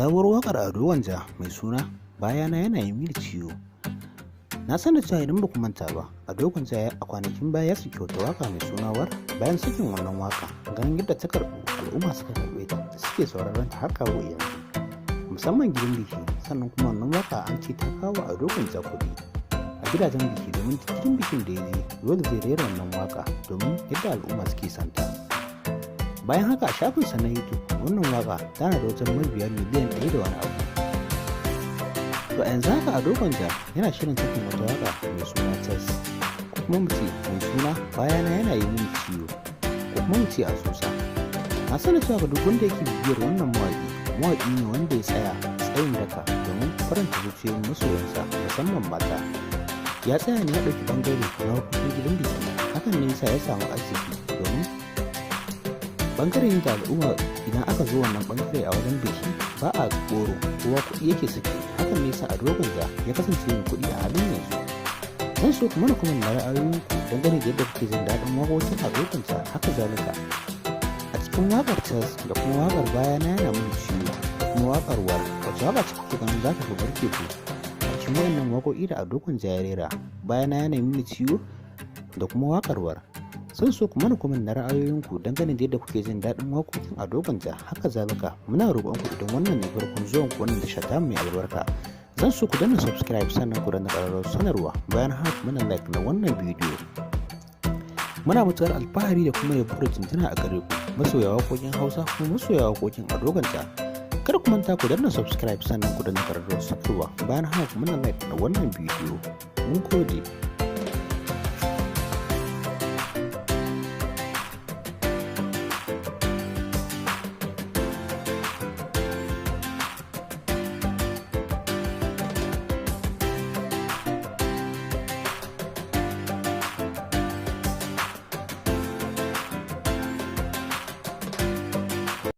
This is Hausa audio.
sabuwar waƙar Ado Gwanja mai suna "Bayana yana yi mini ciwo". Na san da cewa idan ba ku manta ba, Ado Gwanja a kwanakin baya ya saki wata waƙa mai suna "War". Bayan sakin wannan waƙa, ganin yadda ta karɓu, al'umma suka karɓe ta da suke sauraron ta har kawo yanzu, musamman gidan biki. Sannan kuma wannan waƙa an ce ta kawo Ado Gwanja kuɗi a gidajen biki, domin cikin bikin da ya je dole zai rera wannan waƙa domin yadda al'umma suke santa. Bayan haka a shafinsa na YouTube, wannan waka tana da wajen mabiya miliyan 1 da wani abu. To a yanzu haka Ado Gwanja yana shirin sakin wata waka mai suna "Test", ko kuma mu ce mai suna "Bayana yana yi mini ciwo", ko kuma mu ce "Asusa". Na sani cewa ga duk wanda yake bibiyar wannan mawaƙi ne wanda ya tsaya tsayin daka domin faranta zuciyoyin masoyansa musamman mata. Ya tsaya ne ya ɗauki bangare na hukumin gidan biki, hakan ne yasa ya samu arziki, domin bangare ne da al'umma idan aka zo wannan bangare a wajen biki ba a tsoro, kowa kuɗi yake saki. Hakan ne yasa Ado Gwanja ya kasance mai kuɗi a halin yanzu. Zan so kuma na kuma ra'ayoyinku dangane da yadda kuke jin daɗin waƙoƙin Ado Gwanja. Haka zalika a cikin waƙar "Test" da kuma waƙar "Bayana yana mini ciwo" da kuma waƙar "War", wacce waƙa ce kuke ganin za ta fi barke ku a cikin waɗannan waƙoƙi da Ado Gwanja ya rera? "Bayana yana mini ciwo" da kuma waƙar "War". Zan so ku mana kuma na ra'ayoyinku dangane da yadda kuke jin daɗin waƙoƙin Ado Gwanja. Haka zalika muna roƙonku idan wannan ne farkon zuwan ku wannan tasha ta mai albarka, zan so ku danna subscribe sannan ku danna ƙararrawar sanarwa. Bayan haka muna like na wannan bidiyo. Muna matuƙar alfahari da kuma yabo da jinjina a gare ku masoya waƙoƙin Hausa kuma masoya waƙoƙin Ado Gwanja. Kada ku manta ku danna subscribe sannan ku danna ƙararrawar sanarwa. Bayan haka muna like na wannan bidiyo. Mun gode.